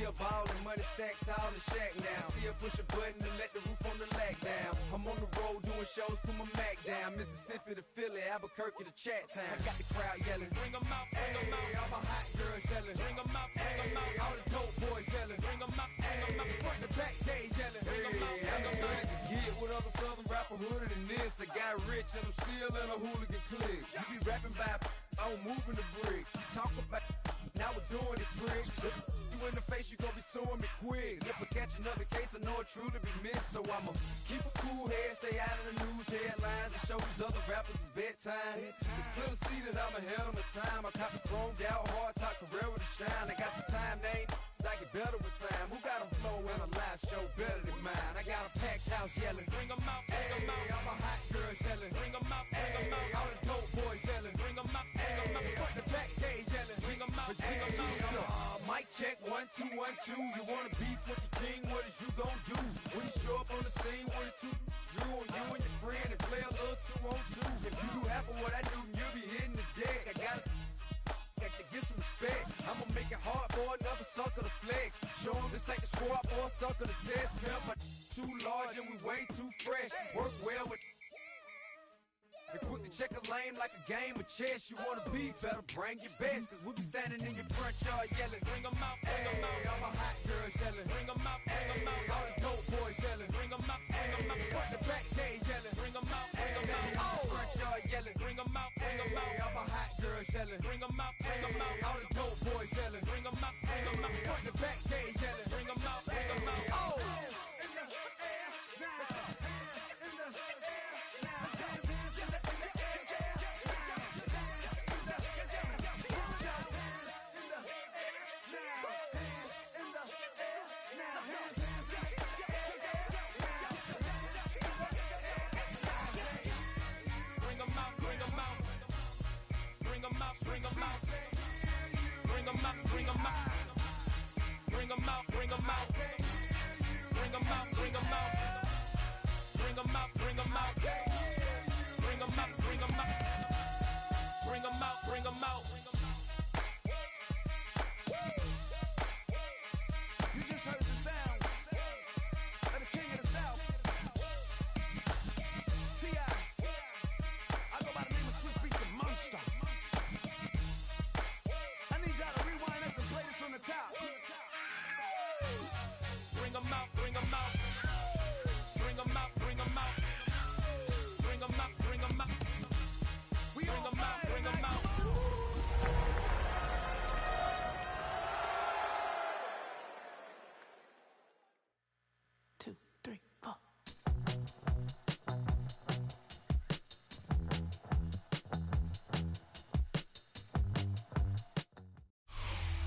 still ballin', money stacked tall and shack now. Still push a button and let the roof on the lack down. I'm on the road doing shows, put my Mac down. Mississippi to Philly, Albuquerque to Chat Town. I got the crowd yelling, bring 'em out, bring 'em out. All my hot girls yelling, bring 'em out, bring 'em out. All the dope boys yelling, bring 'em out, bring 'em out. Front to back, they yelling, bring 'em out, bring 'em out. To get with other southern rapper hooded than this. I got rich and I'm still in a hooligan clique. You be rapping by, I'm moving the bricks. You talk about, now we're doing it, pricks. You in the face, you gon' be suing me quick. If I catch another case, I know it truly be missed. So I'ma keep a cool head, stay out of the news headlines, and show these other rappers it's bedtime. It's clear to see that I'm ahead of my time. I caught the chromed out, hard top career with a shine. I got some time, they ain't I get better with time. Who got a flow and a live show better than mine? I got a packed house yelling, bring 'em out, bring 'em out. All my hot girls yelling, bring 'em out, bring 'em out. All the dope boys yelling, bring 'em out, bring 'em out. Front the back, they yelling, bring 'em out, bring 'em out. Mic check, 1, 2, 1, 2. You wanna beef with the king? What is you gon' do? When you show up on the scene, 1 or 2 drew on you and your friend and play a little 2-on-2. If you do half of what I do, you'll be hitting the deck. I gotta to get some respect. I'ma make it hard for another sucker to flex. Show him this ain't the squad or a sucker to test. Pimp, my too large and we way too fresh. Work well with and quick to check a lane like a game of chess. You wanna be better, bring your best. Cause we be standing in your front yard yelling, bring 'em out, bring 'em out. All my hot girls yelling, bring 'em out, bring 'em out. All the dope boys yelling, bring 'em out, bring 'em out. Front the back, they yelling, bring 'em out, bring 'em out. All the front yard yelling, bring 'em out, bring 'em out. All my hot girls yelling, bring 'em out, bring 'em out. All the dope boys yelling, bring 'em out, bring 'em out. Front the back, they yelling, bring 'em out, bring 'em out. Oh!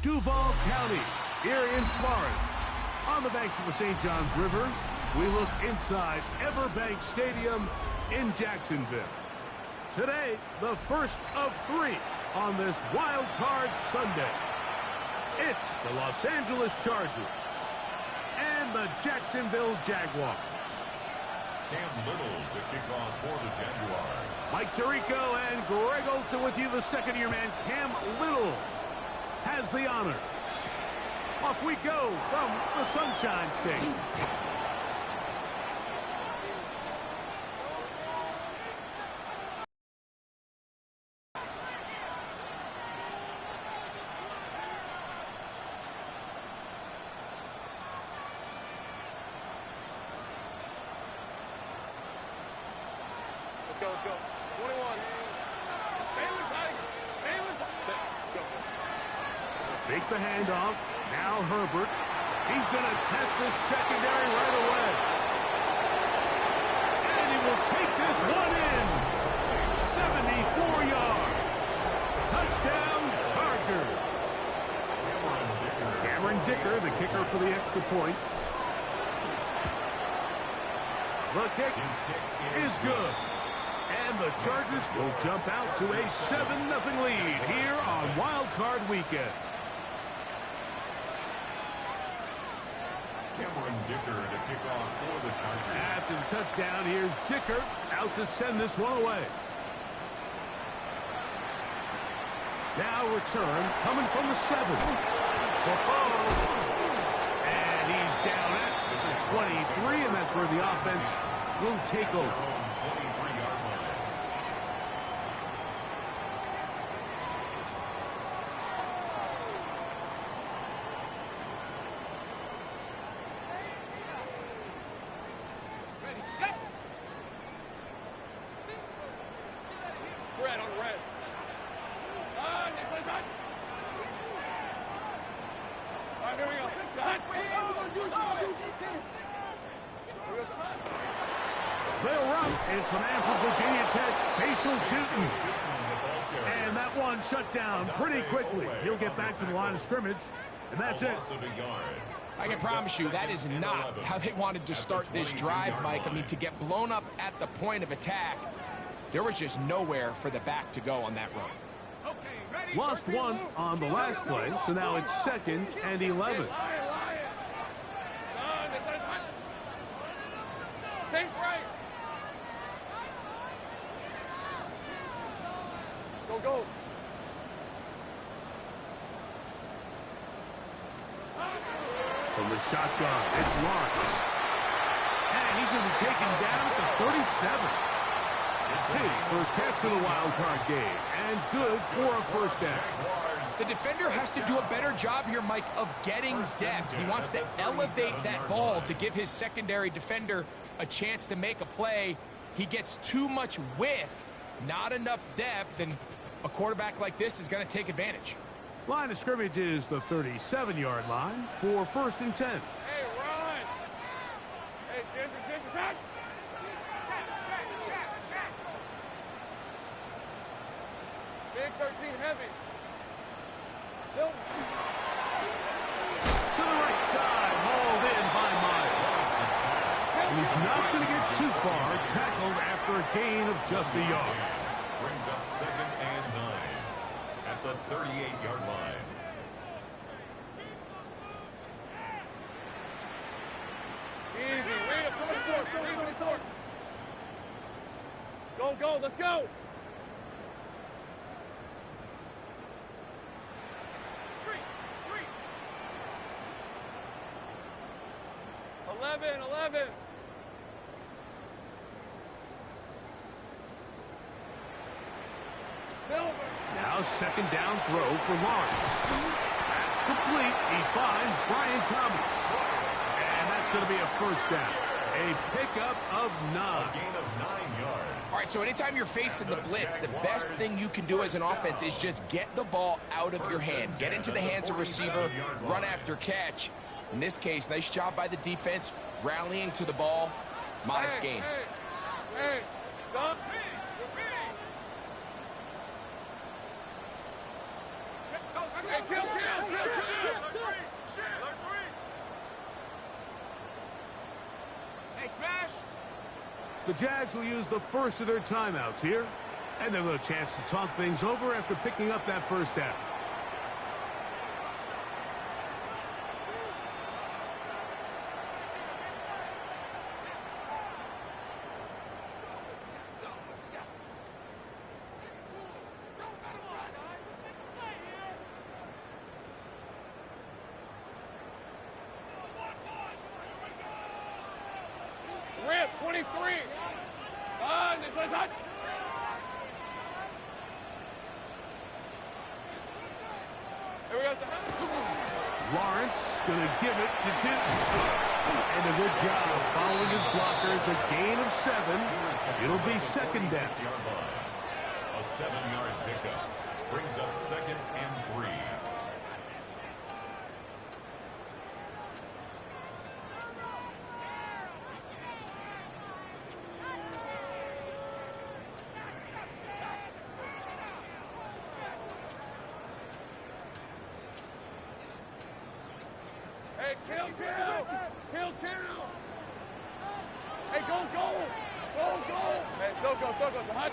Duval County, here in Florida. On the banks of the St. Johns River, we look inside Everbank Stadium in Jacksonville. Today, the first of 3 on this Wild Card Sunday. It's the Los Angeles Chargers and the Jacksonville Jaguars. Cam Little to kick off for the Jaguars. Mike Tirico and Greg Olson with you. The second-year man, Cam Little, has the honors. Off we go from the Sunshine State. Let's go. 21. Baylor Tiger. Baylor Tiger. Go. Fake the handoff. Now Herbert. He's going to test this secondary right away. And he will take this one in. 74 yards. Touchdown, Chargers. Cameron Dicker, the kicker for the extra point. The kick is good. And the Chargers will jump out to a 7-0 lead here on Wild Card Weekend. Cameron Dicker to kick off for the Chargers. After the touchdown, here's Dicker out to send this one away. Now return coming from the 7. 23, and that's where the offense will take over. 23-yard line. Ready, set. Red on red. This is hot. All right, here we go. Done. They'll run. It's a man from Virginia Tech, Facial Tootin. And that one shut down pretty quickly. He'll get back to the line of scrimmage, and that's it. I can promise you that is not how they wanted to start this drive, Mike. I mean, to get blown up at the point of attack, there was just nowhere for the back to go on that run. Lost one on the last play, so now it's 2nd and 11. Sink right. Go. From the shotgun, it's Lawrence. And he's going to be taken down at the 37. His first catch of the wild card game, and good for a first down. The defender has to do a better job here, Mike, of getting depth. He wants to elevate that ball to give his secondary defender a chance to make a play. He gets too much width, not enough depth, and a quarterback like this is going to take advantage. Line of scrimmage is the 37-yard line for 1st and 10. Hey, run. Hey, Ginger, check. Big 13 heavy. Still. To the right side, hauled in by Miles. And he's not going to get too far, tackled after a gain of just a yard. Brings up 2nd and 9 at the 38-yard line. Easy. Read a 44. Go. Let's go. Street. 11. Silver. Now 2nd down throw for Lawrence. That's complete. He finds Brian Thomas. And that's going to be a first down. A pickup of 9. A gain of 9 yards. All right, so anytime you're facing the blitz, the best thing you can do as an offense is just get the ball out of your hand. Get into the hands of receiver, run after catch. In this case, nice job by the defense, rallying to the ball. Modest gain. Hey. Stop. Okay, kill. Hey, smash. The Jags will use the first of their timeouts here, and they'll have a chance to talk things over after picking up that first down. Rip, 23. This one's hot. Here we go. Lawrence going to give it to Tinton. And a good job of following his blockers. A gain of 7. It'll be 2nd down. A 7-yard pickup. Brings up 2nd and 3. Hey, kill. Hey, go. Hey, so go. So hot.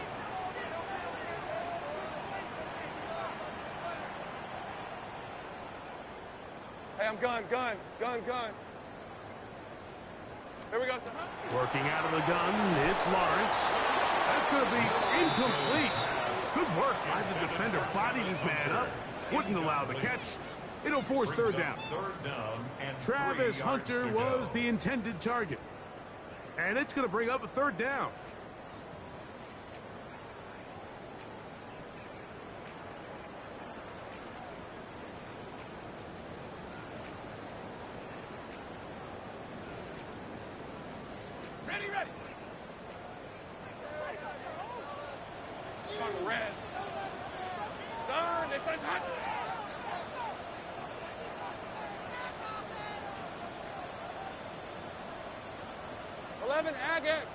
Hey, I'm gun. Here we go. Working out of the gun, it's Lawrence. That's going to be incomplete. Good work by the defender. Bodied his man up. Wouldn't allow the catch. It'll force 3rd down. 3rd down and Travis Hunter was the intended target. And it's going to bring up a third down. Ready. Come on, red. Turn, they fight hot. 11, Agate.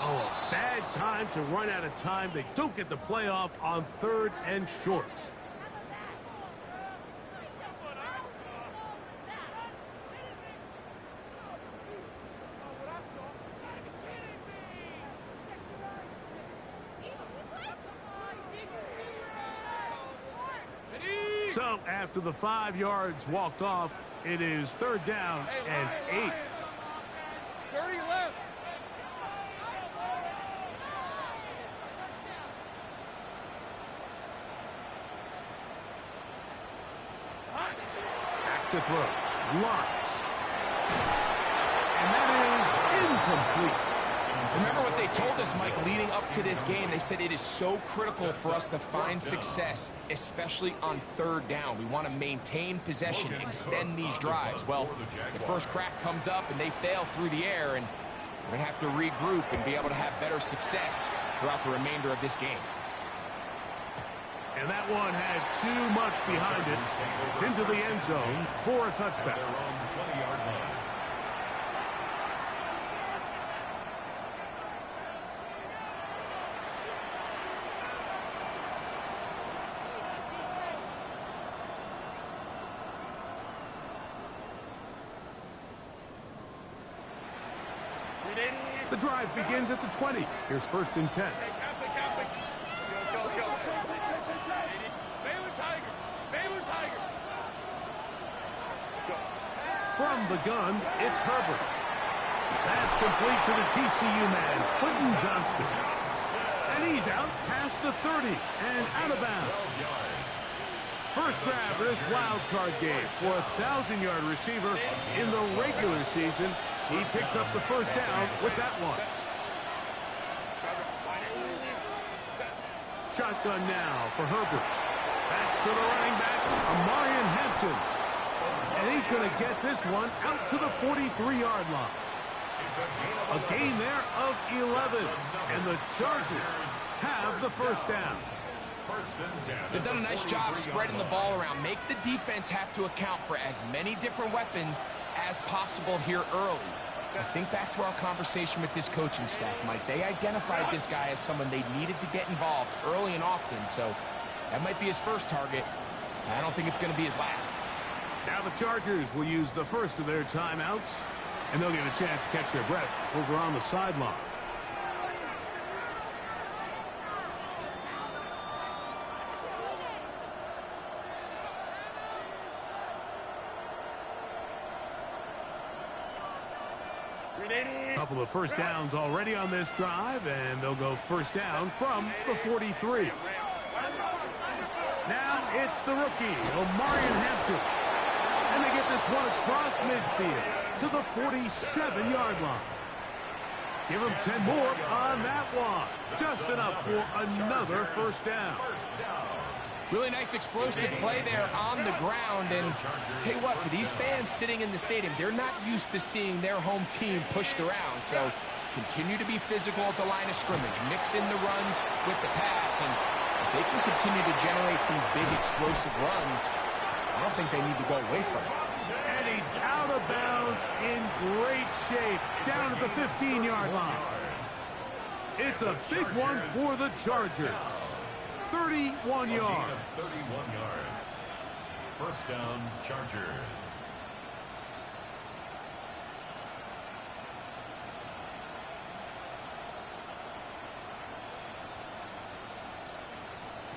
Oh, a bad time to run out of time. They don't get the playoff on 3rd and short. So after the 5 yards walked off, it is 3rd down and 8. 30 left. Back to throw. Lawrence. And that is incomplete. Remember what they told us, Mike, leading up to this game. They said it is so critical for us to find success, especially on 3rd down. We want to maintain possession, extend these drives. Well, the first crack comes up and they fail through the air, and we're going to have to regroup and be able to have better success throughout the remainder of this game. And that one had too much behind it. It's into the end zone for a touchback. The drive begins at the 20. Here's 1st and 10. Go. Baylor Tiger. From the gun, it's Herbert. That's complete to the TCU man, Quentin Johnston. And he's out past the 30 and out of bounds. First grab of this wild card game for a 1,000-yard receiver in the regular season. He picks up the first down with that one. Shotgun now for Herbert. That's to the running back, Amarian Hampton. And he's going to get this one out to the 43-yard line. A gain there of 11. And the Chargers have the first down. They've done a nice job spreading the ball around. Make the defense have to account for as many different weapons as possible here early. Now think back to our conversation with this coaching staff, Mike. They identified this guy as someone they needed to get involved early and often, so that might be his first target. I don't think it's going to be his last. Now the Chargers will use the first of their timeouts, and they'll get a chance to catch their breath over on the sideline. A couple of first downs already on this drive, and they'll go first down from the 43. Now it's the rookie, Amarian Hampton. And they get this one across midfield to the 47-yard line. Give them 10 more on that one. Just enough for another first down. Really nice explosive play there on the ground. And tell you what, for these fans sitting in the stadium, they're not used to seeing their home team pushed around. So continue to be physical at the line of scrimmage. Mix in the runs with the pass. And if they can continue to generate these big explosive runs, I don't think they need to go away from it. And he's out of bounds in great shape down at the 15-yard line. It's a big one for the Chargers. 31 yards. 31 yards. First down, Chargers.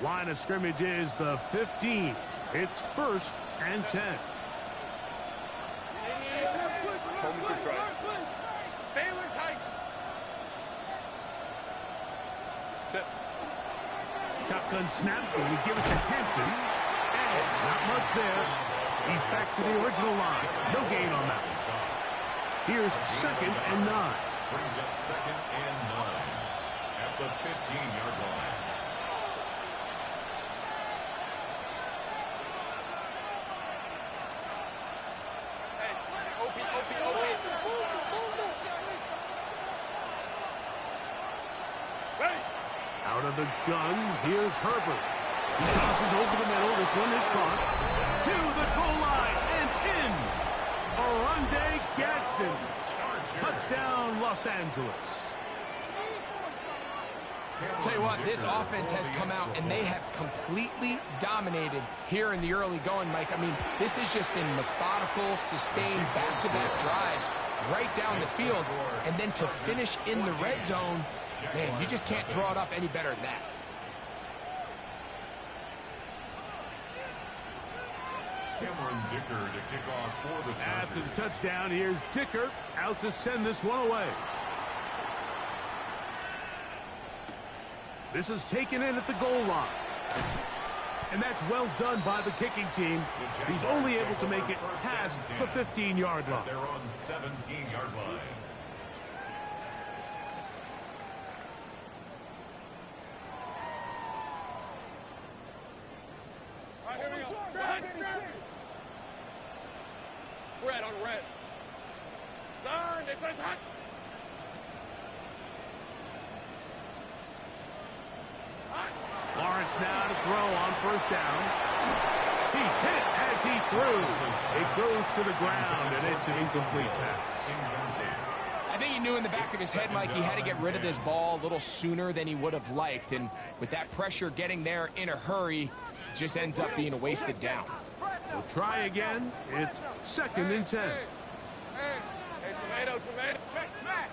Line of scrimmage is the 15. It's 1st and 10. Baylor Tiger. Shotgun snap, and we give it to Hampton. And not much there. He's back to the original line. No gain on that one. Here's 2nd and 9. Brings up 2nd and 9 at the 15-yard line. Out of the gun, here's Herbert. He tosses over the middle. This one is caught. To the goal line and in. Oronde Gadsden. Touchdown, Los Angeles. Tell you what, this offense has come out and they have completely dominated here in the early going, Mike. I mean, this has just been methodical, sustained, back-to-back drives right down the field. And then to finish in the red zone, man, you just can't draw it up any better than that. Cameron Dicker to kick off for the Chargers. After the touchdown, here's Dicker out to send this one away. This is taken in at the goal line. And that's well done by the kicking team. He's only able to make it past the 15-yard line. They're on 17-yard line. All right, here we go. Red on red. Turn, this is hot. Lawrence now to throw on 1st down. He's hit as he throws. It goes to the ground, and it's an incomplete pass. I think he knew in the back of his head, Mike, he had to get rid of this ball a little sooner than he would have liked. And with that pressure getting there in a hurry, it just ends up being a wasted down. We'll try again. It's 2nd and 10. Hey, tomato. Check smash.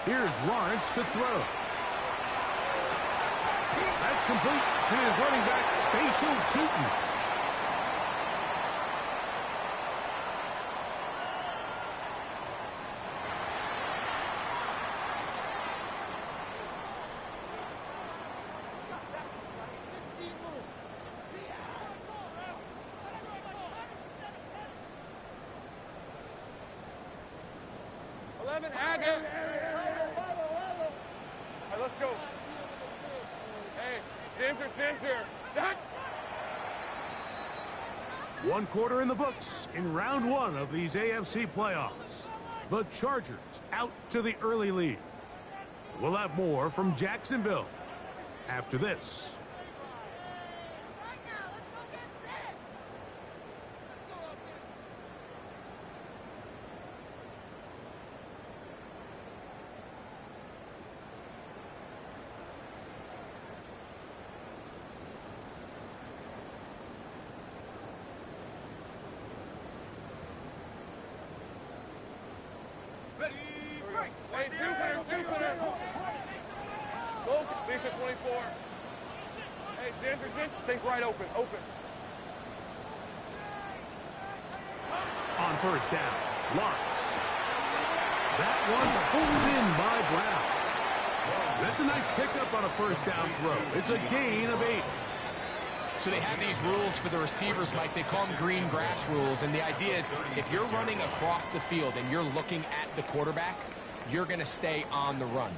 Here's Lawrence to throw. That's complete to his running back, Facial Cheaton. Let's go. Hey, Ginger. Zach. 1 quarter in the books in round 1 of these AFC playoffs. The Chargers out to the early lead. We'll have more from Jacksonville after this. Hey, two-footer. Go, Lisa, 24. Hey, Ginger. Think right open. On 1st down, Lawrence. That one pulled in by Brown. That's a nice pickup on a 1st down throw. It's a gain of 8. So they have these rules for the receivers, Mike. They call them green grass rules. And the idea is if you're running across the field and you're looking at the quarterback, you're going to stay on the run.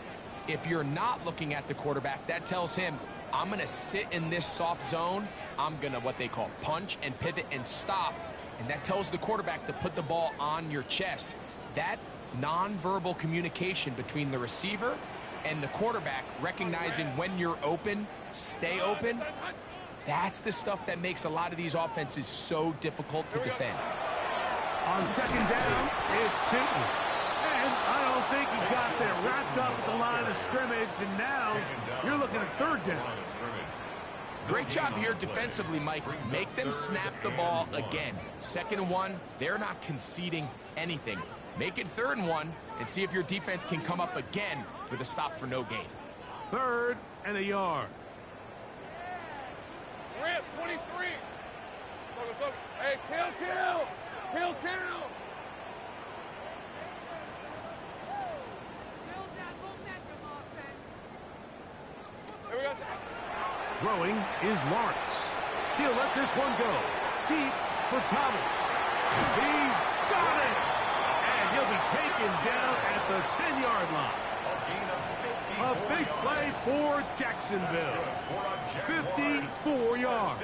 If you're not looking at the quarterback, that tells him, I'm going to sit in this soft zone. I'm going to what they call punch and pivot and stop. And that tells the quarterback to put the ball on your chest. That nonverbal communication between the receiver and the quarterback, recognizing when you're open, stay open, that's the stuff that makes a lot of these offenses so difficult to defend. On 2nd down, it's Tinton. And I don't think he got there. Wrapped up at the line of scrimmage, and now you're looking at 3rd down. Great job here defensively, Mike. Make them snap the ball again. 2nd and 1, they're not conceding anything. Make it 3rd and 1 and see if your defense can come up again with a stop for no gain. 3rd and a yard. Rip, 23. So. Hey, kill. Throwing is Lawrence. He'll let this one go. Deep for Thomas. He's got it! And he'll be taken down at the 10-yard line. A big play for Jacksonville. 54 yards.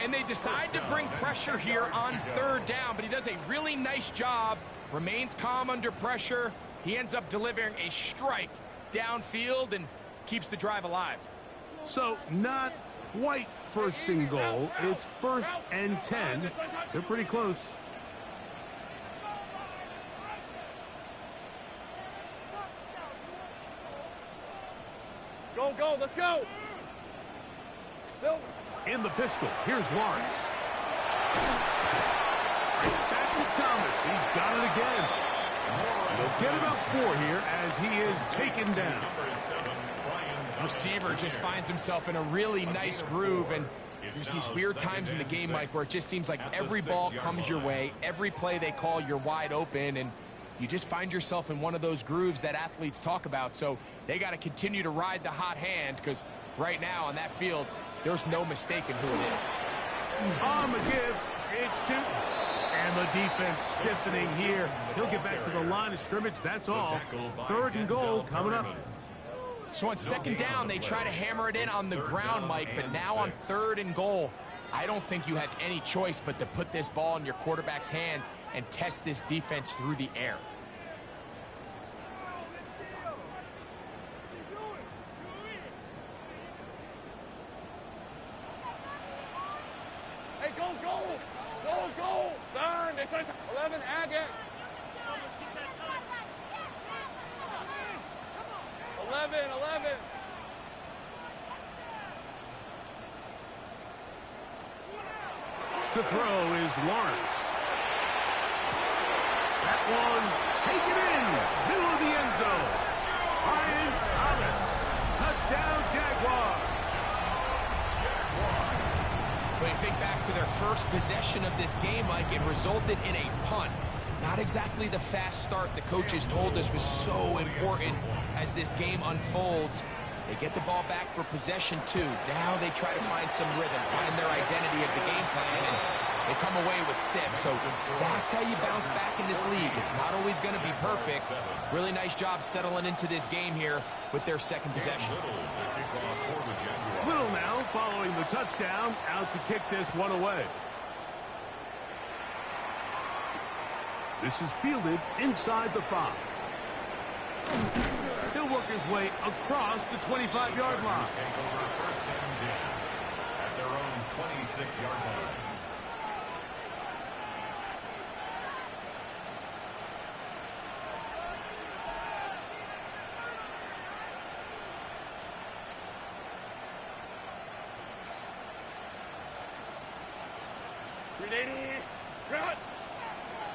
And they decide to bring pressure here on third down, but he does a really nice job. Remains calm under pressure. He ends up delivering a strike downfield and keeps the drive alive. So not quite first and goal. It's 1st and 10. They're pretty close. Go, go, let's go. Silver. In the pistol, here's Lawrence. Back to Thomas. He's got it again. He'll get about 4 here as he is taken down. Receiver just finds himself in a really nice groove, and there's these weird times in the game, Mike, where it just seems like every ball comes your way, every play they call, you're wide open, and you just find yourself in one of those grooves that athletes talk about. So they got to continue to ride the hot hand, because right now on that field, there's no mistaking who it is. On the give, it's 2. And the defense stiffening here. He'll get back to the line of scrimmage, that's all. 3rd and goal coming up. So on 2nd down, they try to hammer it in on the ground, Mike, but now on 3rd and goal, I don't think you had any choice but to put this ball in your quarterback's hands and test this defense through the air. Hey, go, go. Go, go. Turn. 11, Agate. 11. To throw is Lawrence. That one taken in, middle of the end zone. Brian Thomas, touchdown Jaguars. When you think back to their first possession of this game, Mike, it resulted in a punt. Not exactly the fast start the coaches told us was so important as this game unfolds. They get the ball back for possession 2. Now they try to find some rhythm, find their identity of the game plan, and they come away with 6. So that's how you bounce back in this league. It's not always going to be perfect. Really nice job settling into this game here with their 2nd possession. Little now following the touchdown, out to kick this one away. This is fielded inside the 5. He'll work his way across the 25-yard line. Take over 1st and 10 at their own 26-yard line. Cut.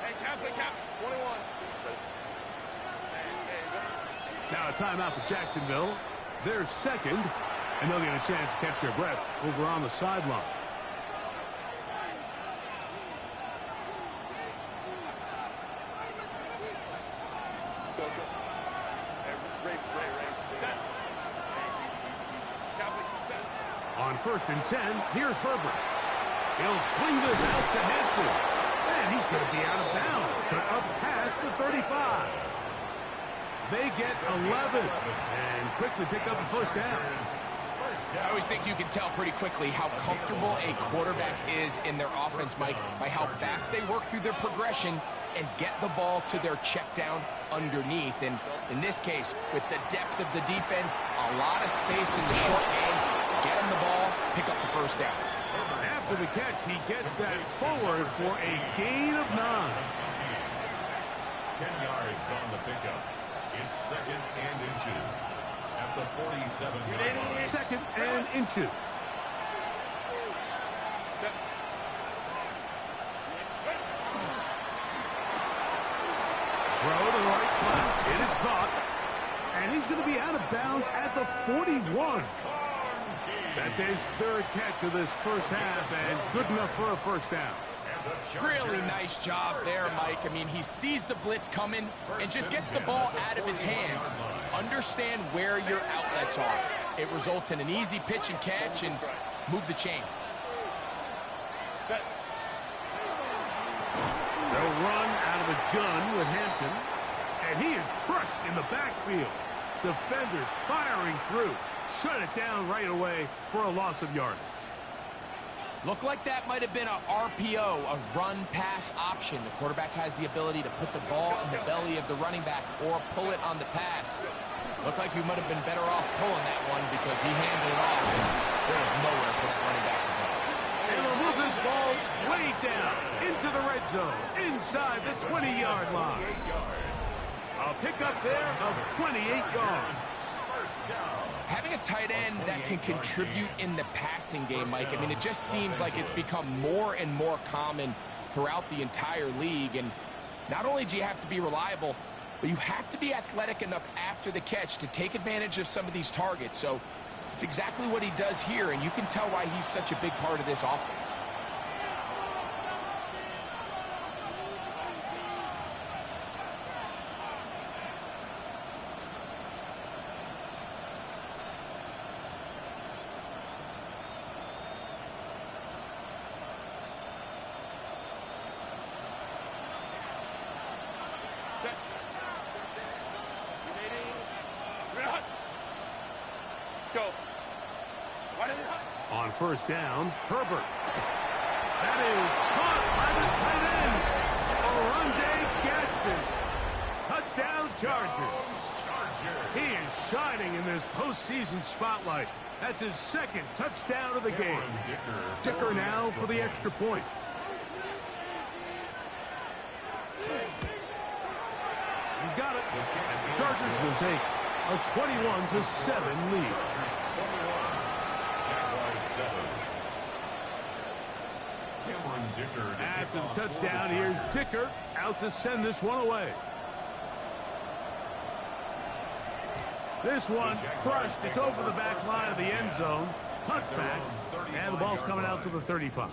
Hey, Cap, 21. Now a timeout for Jacksonville. They're 2nd, and they'll get a chance to catch their breath over on the sideline. On 1st and 10, here's Herbert. He'll swing this out to Hampton. And he's going to be out of bounds, but up past the 35. They get 11 and quickly pick up a 1st down. I always think you can tell pretty quickly how comfortable a quarterback is in their offense, Mike, by how fast they work through their progression and get the ball to their check down underneath. And in this case, with the depth of the defense, a lot of space in the short game, get him the ball, pick up the 1st down. After the catch, he gets that forward for a gain of 9. 10 yards on the pickup. It's 2nd and inches at the 47-yard line. 2nd and inches. Throw to the right flat. It is caught. And he's going to be out of bounds at the 41. That's his 3rd catch of this 1st half, and good enough for a 1st down. Really nice job there, Mike. I mean, he sees the blitz coming and just gets the ball out of his hands. Understand where your outlets are. It results in an easy pitch and catch and move the chains. Set. They'll run out of the gun with Hampton. And he is crushed in the backfield. Defenders firing through. Shut it down right away for a loss of yardage. Looked like that might have been a RPO, a run-pass option. The quarterback has the ability to put the ball in the belly of the running back or pull it on the pass. Looked like he might have been better off pulling that one because he handled it off. There was nowhere for that running back to go. And they'll move this ball way down into the red zone, inside the 20-yard line. A pickup there of 28 yards. Having a tight end that can contribute in the passing game, Mike, I mean, it just seems like it's become more and more common throughout the entire league. And not only do you have to be reliable, but you have to be athletic enough after the catch to take advantage of some of these targets. So it's exactly what he does here, and you can tell why he's such a big part of this offense. On first down, Herbert. That is caught by the tight end. Oronde Gadsden. Touchdown Chargers. He is shining in this postseason spotlight. That's his second touchdown of the game. Dicker now for the extra point. He's got it. Chargers will take a 21-7 lead. After the touchdown, here's Dicker out to send this one away. This one crushed. It's over the back line of the end zone. Touchback. And the ball's coming out to the 35.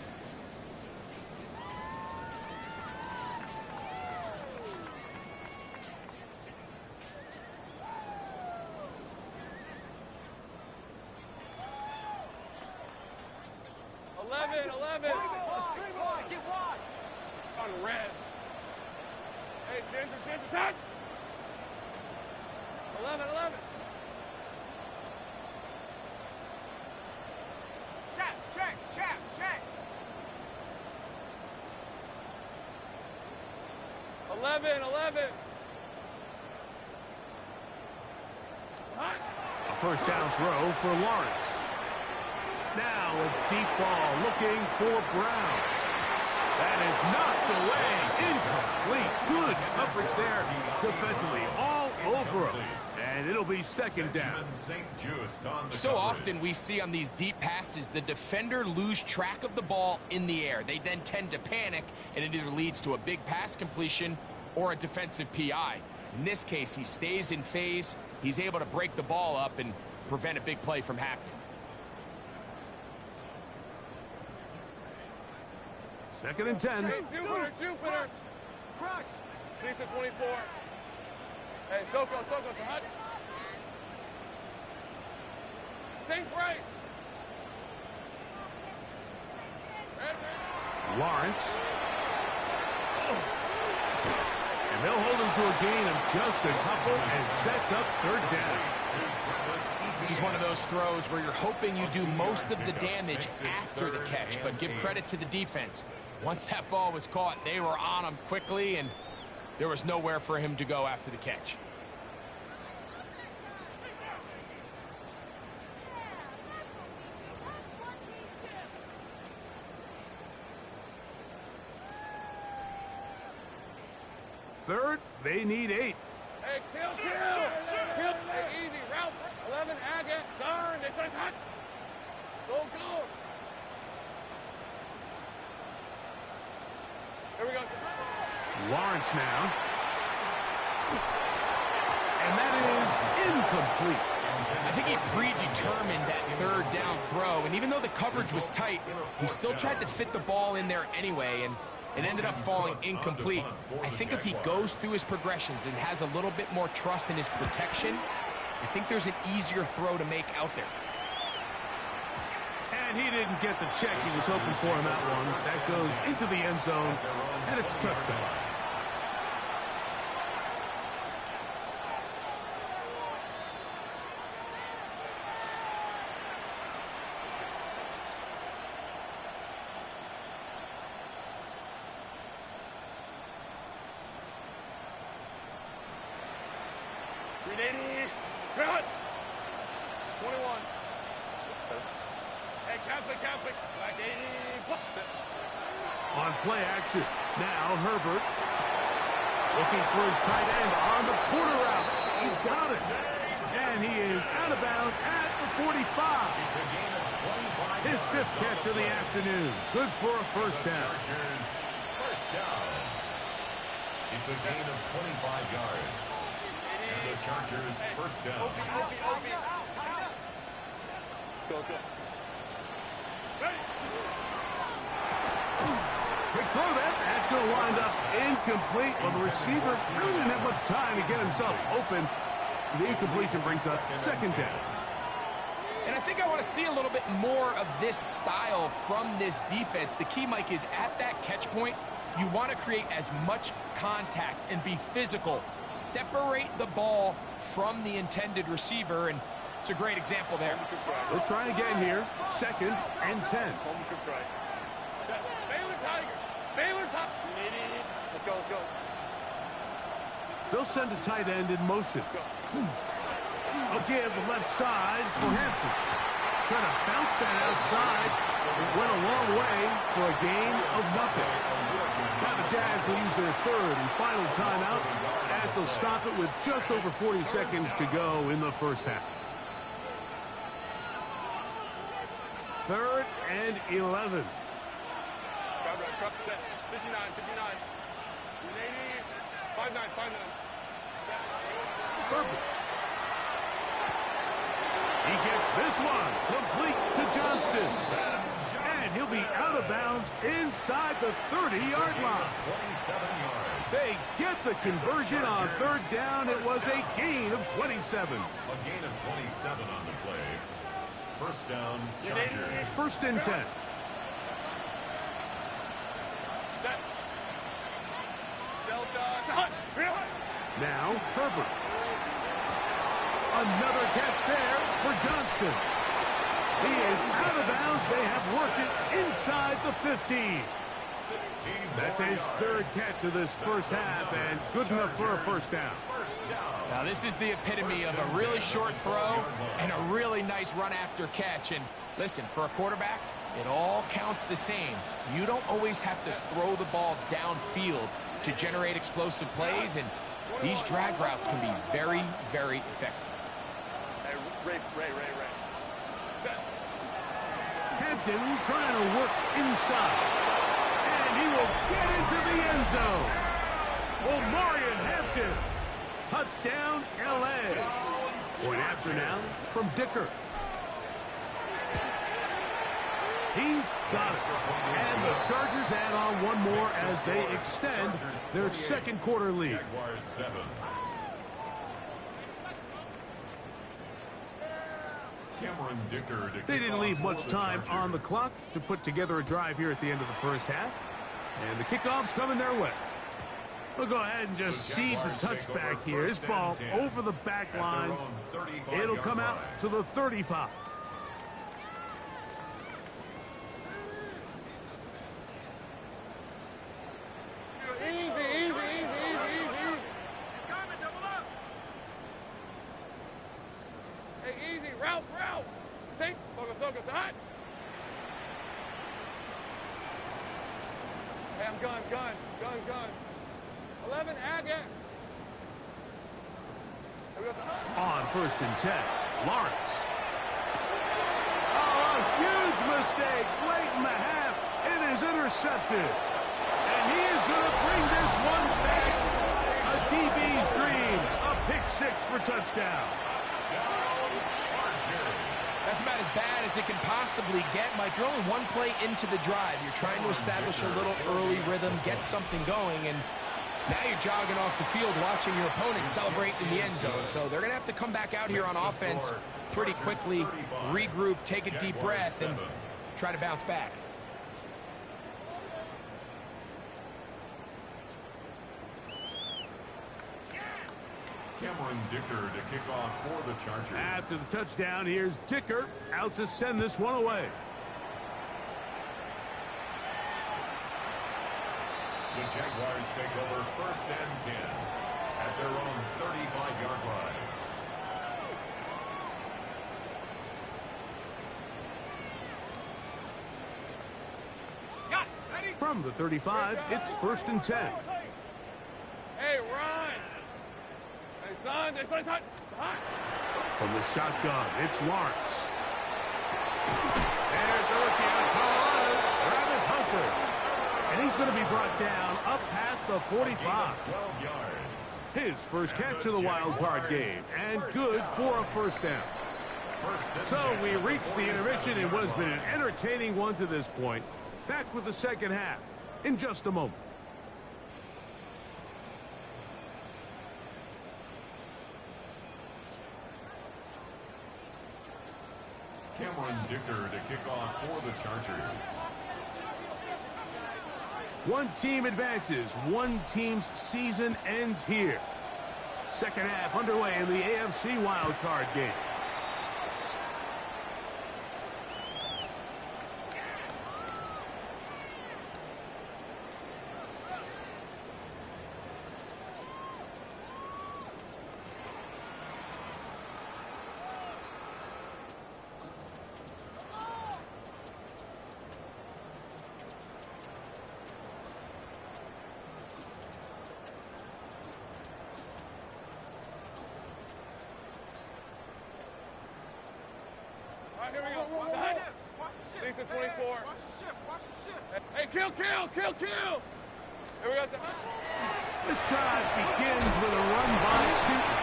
Attack! 11. Check. 11. A first down throw for Lawrence. Now a deep ball looking for Brown. That is knocked away. Incomplete. Good coverage there defensively. All over him. And it'll be second down. So often we see on these deep passes, the defender lose track of the ball in the air. They then tend to panic, and it either leads to a big pass completion or a defensive PI. In this case, he stays in phase. He's able to break the ball up and prevent a big play from happening. Second and 10. Hey, Jupiter. Crunch. Lisa 24. Hey, Soko, hot. Sink right. Lawrence. And they'll hold him to a gain of just a couple and sets up third down. This is one of those throws where you're hoping you do most of the damage after the catch, but give credit to the defense. Once that ball was caught, they were on him quickly, and there was nowhere for him to go after the catch. Third, they need 8. Hey, kill. Hey, easy, Ralph. 11, Agate, darn, they said hot. Go. Here we go. Lawrence now. And that is incomplete. I think he predetermined that third down throw, and even though the coverage was tight, he still tried to fit the ball in there anyway, and it ended up falling incomplete. I think if he goes through his progressions and has a little bit more trust in his protection, I think there's an easier throw to make out there. And he didn't get the check he was hoping for on that one. That goes into the end zone, and it's a touchdown. Cut! 21. Hey, Catholic. Black 80. On play action. Now Herbert looking for his tight end on the corner route. He's got it. And he is out of bounds at the 45. His fifth catch of the afternoon. Good for a first down. First down. It's a gain of 25 yards. And the Chargers first down. Go. Quick throw there. That's going to wind up incomplete. Well, the receiver really didn't have much time to get himself open. So the incompletion brings up second down. And I think I want to see a little bit more of this style from this defense. The key, Mike, is at that catch point, you want to create as much contact and be physical. Separate the ball from the intended receiver, and it's a great example there. They'll try again here. Second and 10. Baylor Tiger. Let's go. They'll send a tight end in motion. A give left side for Hampton. Trying to bounce that outside. It went a long way for a gain of nothing. Now the Jags will use their third and final timeout as they'll stop it with just over 40 seconds to go in the first half. Third and 11. 59. 59. 59. Perfect. He gets this one complete to Johnston. And he'll be out of bounds inside the 30-yard line. 27 yards. They get the conversion on third down. It was a gain of 27. A gain of 27 on the play. First down, Chargers. First and 10. Set. Delta. Now Herbert. Another catch there for Johnston. He is out of bounds. They have worked it inside the 15. 16. That's his third catch of this first half, and good enough for a first down. Now, this is the epitome of a really short throw and a really nice run after catch. And listen, for a quarterback, it all counts the same. You don't always have to throw the ball downfield to generate explosive plays, and these drag routes can be very, very effective. Hey, Ray. Set. Hampton trying to work inside. And he will get into the end zone. Omarion Hampton. Touchdown, L.A. Point after now from Dicker. He's got it. And the Chargers add on one more as they extend their second quarter lead. Jaguars 7. Cameron Dicker. They didn't leave much time on the clock to put together a drive here at the end of the first half. And the kickoff's coming their way. We'll go ahead and just seed the touchback here. This ball over the back line. It'll come out to the 35. Easy. Hey, easy. Route. See? Soka. Hot. Hey, I'm gun. 11, Agate. On first and 10, Lawrence. Oh, a huge mistake late in the half. It is intercepted. And he is going to bring this one back. A DB's dream. A pick six for touchdown. That's about as bad as it can possibly get, Mike. You're only one play into the drive. You're trying to establish a little early rhythm, get something going, and Now you're jogging off the field watching your opponent celebrate in the end zone. So they're going to have to come back out here on offense pretty quickly, regroup, take a deep breath, and try to bounce back. Cameron Dicker to kick off for the Chargers. After the touchdown, here's Dicker out to send this one away. The Jaguars take over 1st and 10 at their own 35-yard line. From the 35, it's 1st and 10. Hey, run! Hey, son, it's hot. From the shotgun, it's Lawrence. There's the rookie out of Colorado, Travis Hunter. And he's going to be brought down up past the 45. 12 yards. His first catch of the wild card game, and good for a first down. So we reached the intermission in what has been an entertaining one to this point. Back with the second half in just a moment. Cameron Dicker to kick off for the Chargers. One team advances. One team's season ends here. Second half underway in the AFC wildcard game. Here we go. Things at 24. Hey, kill! Here we go. This drive begins with a run by Chuton.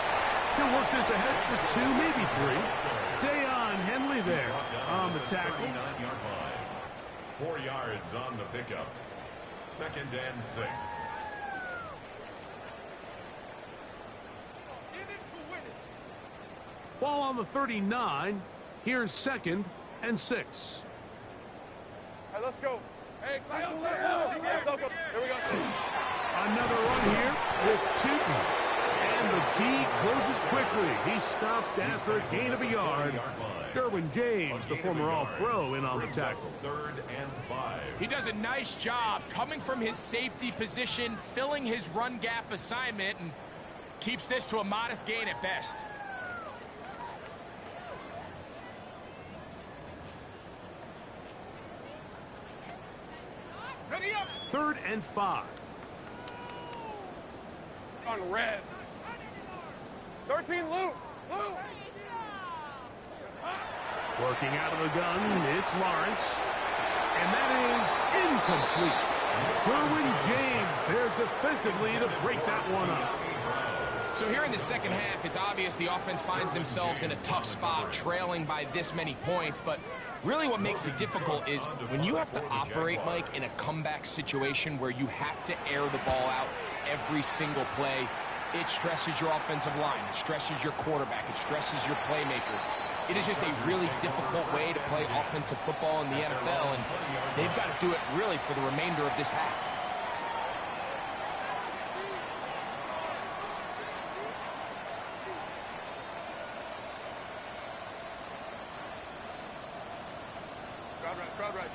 He'll work this ahead for 2, maybe 3. Dayon Henley there on the tackle. 4 yards on the pickup. 2nd and 6. Ball on the 39. Here's 2nd and 6. Hey, let's go. Hey, here we go. Another run here with Chuton. And the D closes quickly. He's stopped after a gain of a yard. Derwin James, the former All-Pro, in on the tackle. 3rd and 5. He does a nice job coming from his safety position, filling his run gap assignment, and keeps this to a modest gain at best. Ready up. 3rd and 5. On red. 13, Lou. Working out of the gun, it's Lawrence. And that is incomplete. Derwin James there defensively to break that one up. So here in the second half, it's obvious the offense finds themselves in a tough spot, trailing by this many points. But really what makes it difficult is when you have to operate, Mike, in a comeback situation where you have to air the ball out every single play, it stresses your offensive line, it stresses your quarterback, it stresses your playmakers. It is just a really difficult way to play offensive football in the NFL, and they've got to do it really for the remainder of this half. Crowd right.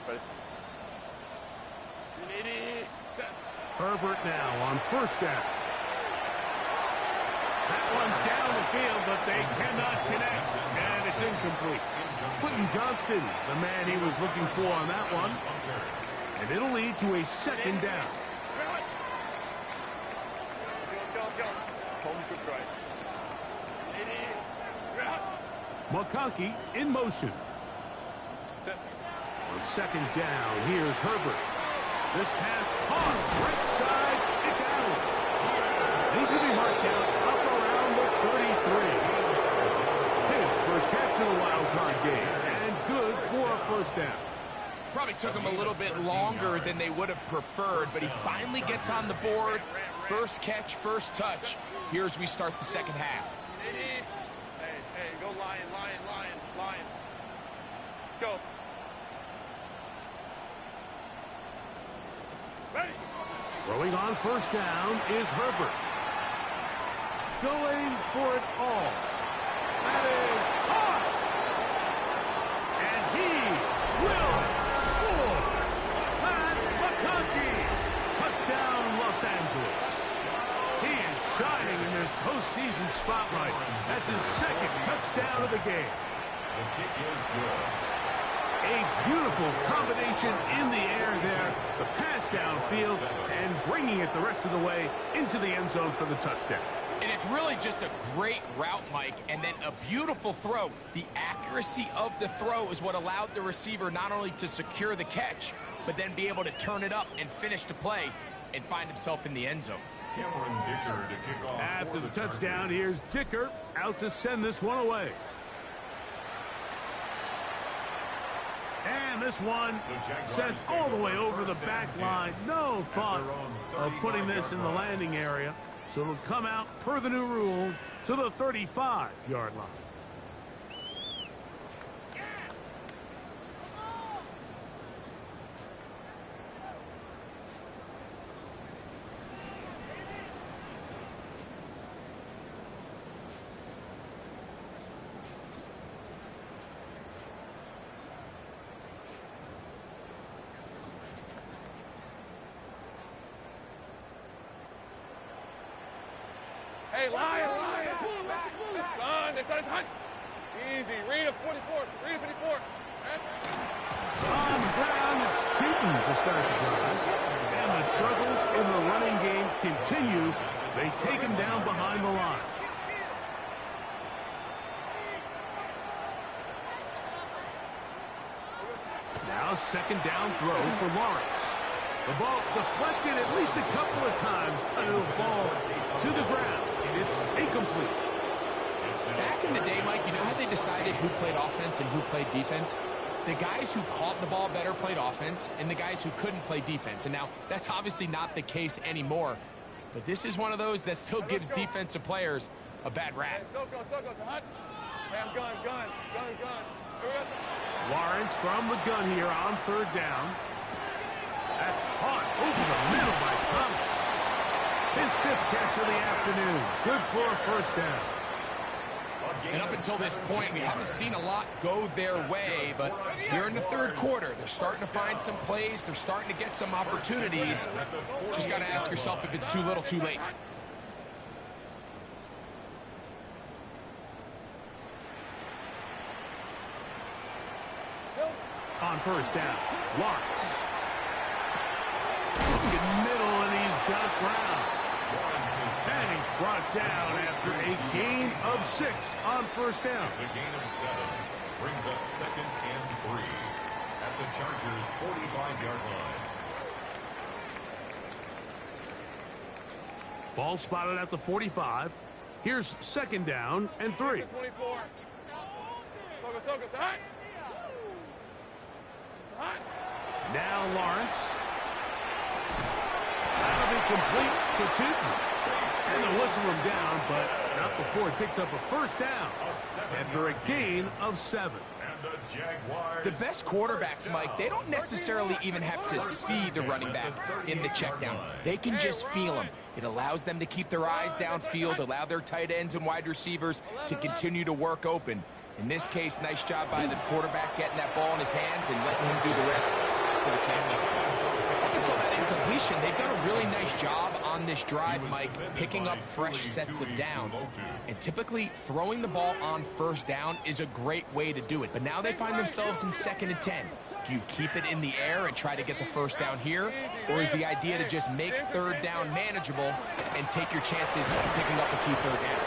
Ready? Set. Herbert now on 1st down. That one's down the field, but they cannot connect, and it's incomplete. Quentin Johnston, the man he was looking for on that one, and it'll lead to a 2nd down. Home to try. McConkey in motion. On 2nd down, here's Herbert. This pass caught right side, it's Allen. He's going to be marked down up around the 33. His first catch in the wild card game, and good for a 1st down. Probably took him a little bit longer than they would have preferred, but he finally gets on the board. First catch, first touch. Here as we start the second half. Hey, go lion. Let's go. Ready. Throwing on first down is Herbert. Going for it all. That is hot. And he will score. Pat McConkey. Touchdown, Los Angeles. He is shining in this postseason spotlight. That's his second touchdown of the game. The kick is good. A beautiful combination in the air there. The pass downfield and bringing it the rest of the way into the end zone for the touchdown. And it's really just a great route, Mike, and then a beautiful throw. The accuracy of the throw is what allowed the receiver not only to secure the catch, but then be able to turn it up and finish the play and find himself in the end zone. Cameron Dicker to kick off. After the touchdown, here's Dicker out to send this one away. And this one sent all the way over the back line. No thought of putting this in the landing area. So it'll come out, per the new rule, to the 35-yard line. Hey, lion. Done. They started hunt. Easy. Read a 44. Read a 54. On the ground, it's Tootin to start the drive. And the struggles in the running game continue. They take him down behind the line. Now second down throw for Lawrence. The ball deflected at least a couple of times, but it'll fall to the ground. It's incomplete. Back in the day, Mike, you know how they decided who played offense and who played defense? The guys who caught the ball better played offense, and the guys who couldn't play defense. And now, that's obviously not the case anymore. But this is one of those that still gives defensive players a bad rap. Hey, so goes. Hunt. Hey, I'm gun. Lawrence from the gun here on third down. That's caught over the middle by Thomas. His fifth catch of the afternoon. Good for a first down. And up until this point, we haven't seen a lot go their way, but here in the third quarter, they're starting to find some plays. They're starting to get some opportunities. Just got to ask yourself if it's too little, too late. On first down, Lawrence. In middle, and he's got Brown. And he's brought down after a gain of 6 on first down. It's a gain of 7. Brings up 2nd and 3 at the Chargers' 45-yard line. Ball spotted at the 45. Here's second down and 3. 24. So goes. Hunt. Now Lawrence. That'll be complete to Tootin. And they'll whistle him down, but not before it picks up a first down after a gain of 7. The best quarterbacks, Mike, they don't necessarily even have to see the running back in the check down. They can just feel him. It allows them to keep their eyes downfield, allow their tight ends and wide receivers to continue to work open. In this case, nice job by the quarterback getting that ball in his hands and letting him do the rest for the catch. Up until that incompletion, they've done a really nice job on this drive, Mike, picking up fresh sets of downs. And typically, throwing the ball on first down is a great way to do it. But now they find themselves in 2nd and 10. Do you keep it in the air and try to get the first down here? Or is the idea to just make third down manageable and take your chances of picking up a key third down?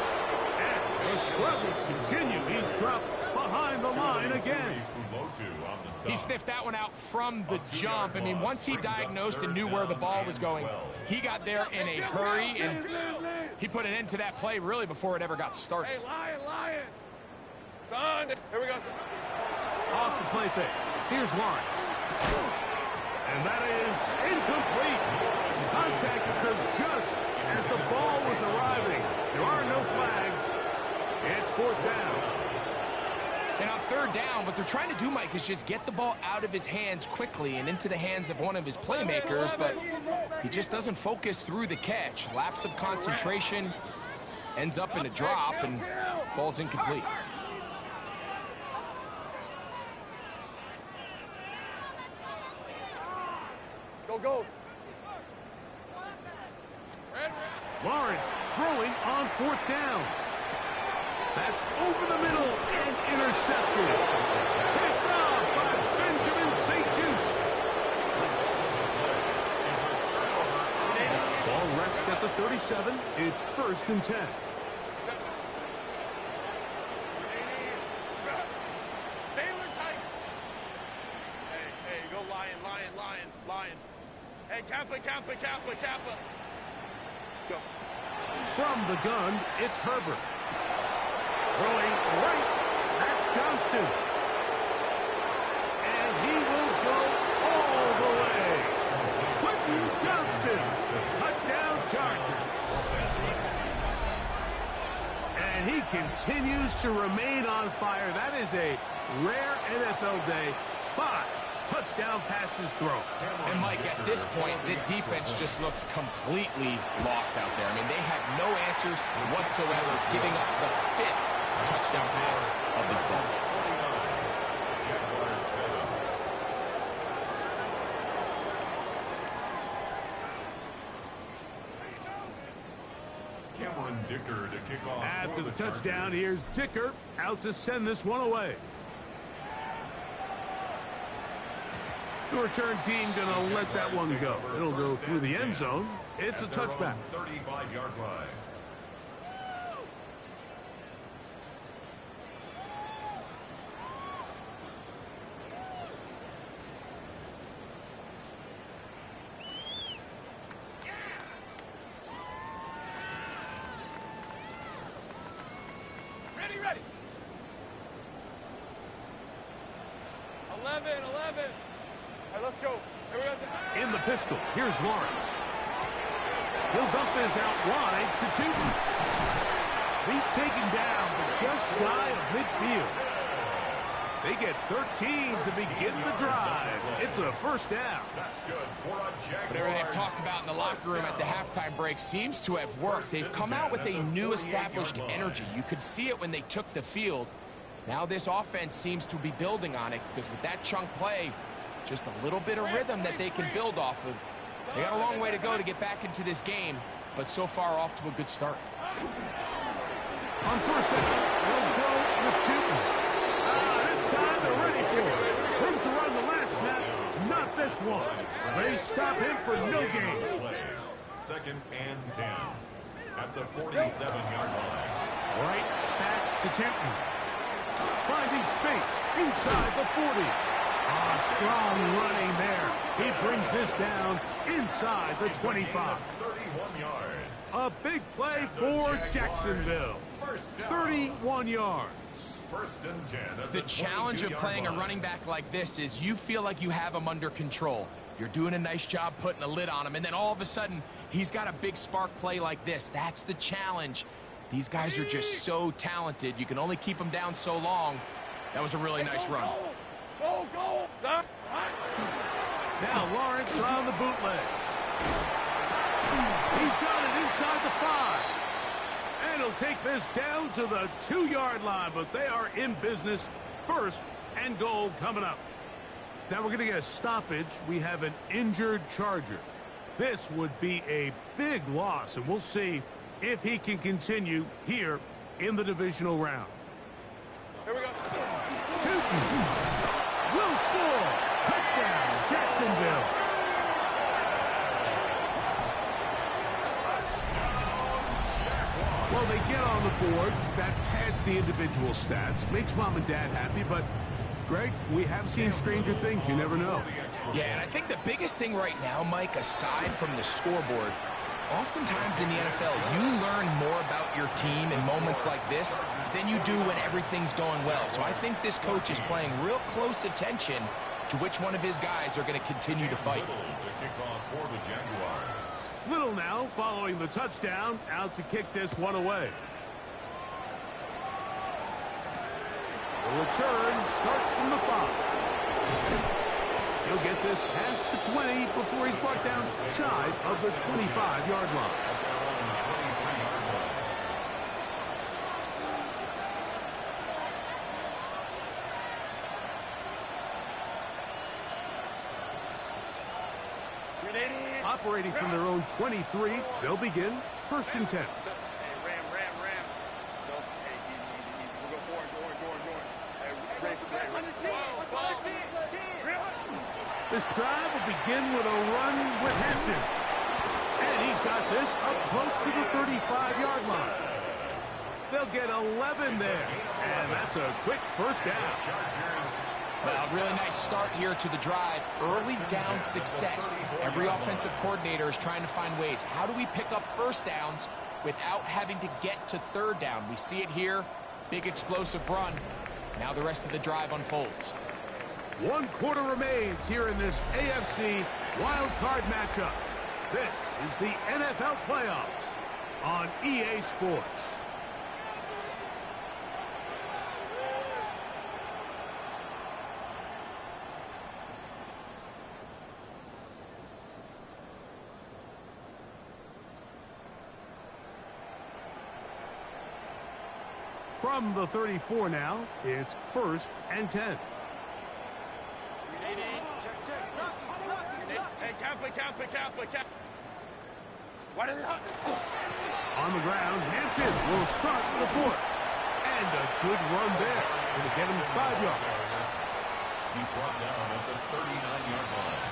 The struggles continue. He's dropped behind the line again. He sniffed that one out from the jump. I mean, once he diagnosed and knew where the ball was going, he got there in a hurry, and he put an end to that play really before it ever got started. Hey, lion. Done. Here we go. Off the play fake. Here's Lawrence. And that is incomplete. Contact occurred just as the ball was arriving. There are no flags. It's fourth down. And on third down, what they're trying to do, Mike, is just get the ball out of his hands quickly and into the hands of one of his playmakers, but he just doesn't focus through the catch. Lapse of concentration, ends up in a drop, and falls incomplete. Go. Lawrence throwing on fourth down. That's over the middle and intercepted. Picked off by Benjamin St-Juste. Ball rests at the 37. It's 1st and 10. Hey, go Lion. Hey, Kappa. Go. From the gun, it's Herbert. Throwing right, that's Johnston. And he will go all the way. Quentin Johnston, touchdown Chargers. And he continues to remain on fire. That is a rare NFL day. 5 touchdown passes thrown. And, Mike, at this point, the defense just looks completely lost out there. I mean, they have no answers whatsoever, giving up the 5th touchdown pass of this ball. Cameron Dicker to kick off. After the touchdown, here's Dicker out to send this one away. The return team going to let that one go. It'll go through the end zone. It's a touchback. 35-yard line. Ready. 11. All right, let's go. Here we go. In the pistol, here's Lawrence. He'll dump this out wide to Tootin. He's taken down, but just shy of midfield. They get 13 to begin the drive. It's a first down. That's good for a Jaguars. Whatever they've talked about in the locker room at the halftime break seems to have worked. They've come out with a new established energy. You could see it when they took the field. Now this offense seems to be building on it because with that chunk play, just a little bit of rhythm that they can build off of. They got a long way to go to get back into this game, but so far off to a good start. On first down, they'll go with Tootin. This time they're ready for it. Room to run the last snap, not this one. They stop him for no gain. 2nd and 10 at the 47-yard line. Right back to Tootin. Finding space inside the 40. Strong running there. He brings this down inside the 25. 31 yards. A big play for Jacksonville. 31 yards. 1st and 10 at The challenge of playing a running back like this is you feel like you have him under control. You're doing a nice job putting a lid on him, and then all of a sudden, he's got a big spark play like this. That's the challenge. These guys are just so talented. You can only keep them down so long. That was a really nice run. Go. Now Lawrence on the bootleg. He's got it inside the 5. And he'll take this down to the 2-yard line, but they are in business. 1st and goal coming up. Now we're going to get a stoppage. We have an injured Charger. This would be a big loss, and we'll see if he can continue here in the divisional round. Here we go. Tootin will score. Touchdown, Jacksonville. Well, they get on the board. That pads the individual stats, makes mom and dad happy, but Greg, we have seen stranger things. You never know. Yeah, and I think the biggest thing right now, Mike, aside from the scoreboard, oftentimes in the NFL, you learn more about your team in moments like this than you do when everything's going well. So I think this coach is paying real close attention to which one of his guys are going to continue to fight. Little to kick off for the Jaguars. Little now following the touchdown, out to kick this one away. The return starts from the 5. He'll get this past the 20 before he's brought down shy of the 25-yard line. Operating from their own 23, they'll begin 1st and 10. Hey, Ram. Go. Hey, easy. We'll go forward. Hey, Ray. This drive will begin with a run with Hampton. And he's got this up close to the 35-yard line. They'll get 11 there. And that's a quick first down. Well, really nice start here to the drive. Early down success. Every offensive coordinator is trying to find ways. How do we pick up first downs without having to get to 3rd down? We see it here. Big explosive run. Now the rest of the drive unfolds. 1 quarter remains here in this AFC wild card matchup. This is the NFL playoffs on EA Sports. From the 34 now, it's 1st and 10. Hey, Catholic. What is it? On the ground, Hampton will start the 4th. And a good run there. Going to get him 5 yards. He's brought down at the 39-yard line.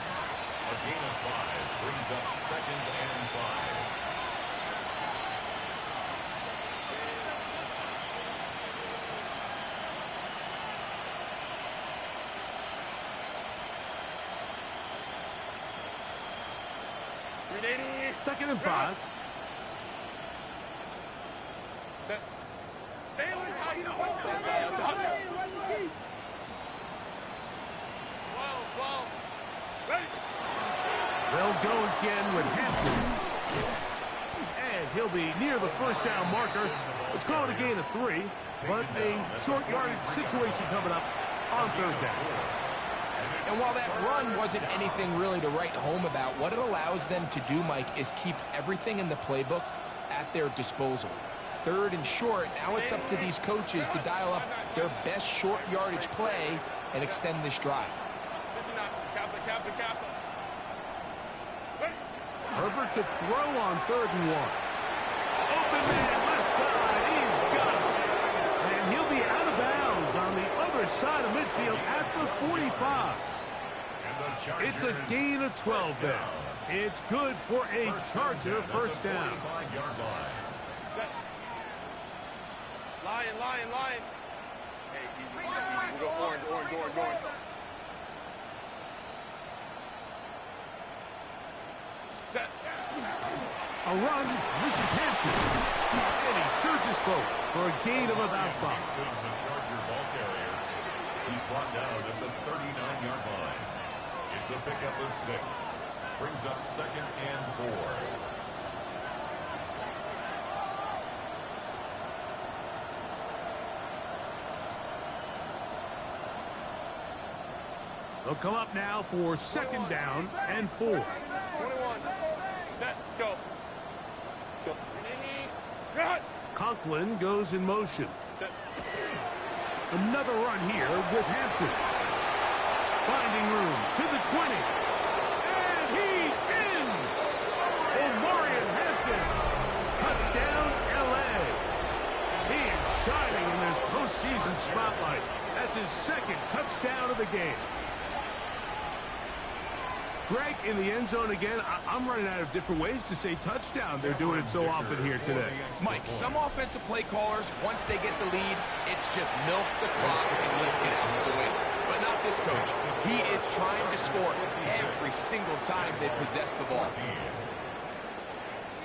A gain of 5 brings up 2nd and 5. Second and 5. Set. They'll go again with Hampton. And he'll be near the 1st down marker. Let's call it a gain of 3. But a short yardage situation coming up on 3rd down. And while that run wasn't anything really to write home about, what it allows them to do, Mike, is keep everything in the playbook at their disposal. 3rd and short, now it's up to these coaches to dial up their best short yardage play and extend this drive. Herbert to throw on 3rd and 1. Open man, left side, he's got it. And he'll be out of bounds on the other side of midfield at the 45. It's a gain of 12 there. It's good for a Charger 1st down. Lion. Hey, easy. We'll go orange. Set. A run, this is Hampton. And he surges forward for a gain of about 5. The Charger ball carrier. He's brought down at the 39-yard line. It's a pickup of 6. Brings up 2nd and 4. They'll come up now for 2nd down and 4. 21. Set. Go. Cut. Conklin goes in motion. Set. Another run here with Hampton. Finding room to the 20. And he's in! Omarion Hampton. Touchdown, L.A. He is shining in this postseason spotlight. That's his 2nd touchdown of the game. Greg, in the end zone again, I'm running out of different ways to say touchdown. They're doing it so often here today. Mike, some offensive play callers, once they get the lead, it's just milk the clock and let's get out of the way. But not this coach. He is trying to score every single time they possess the ball.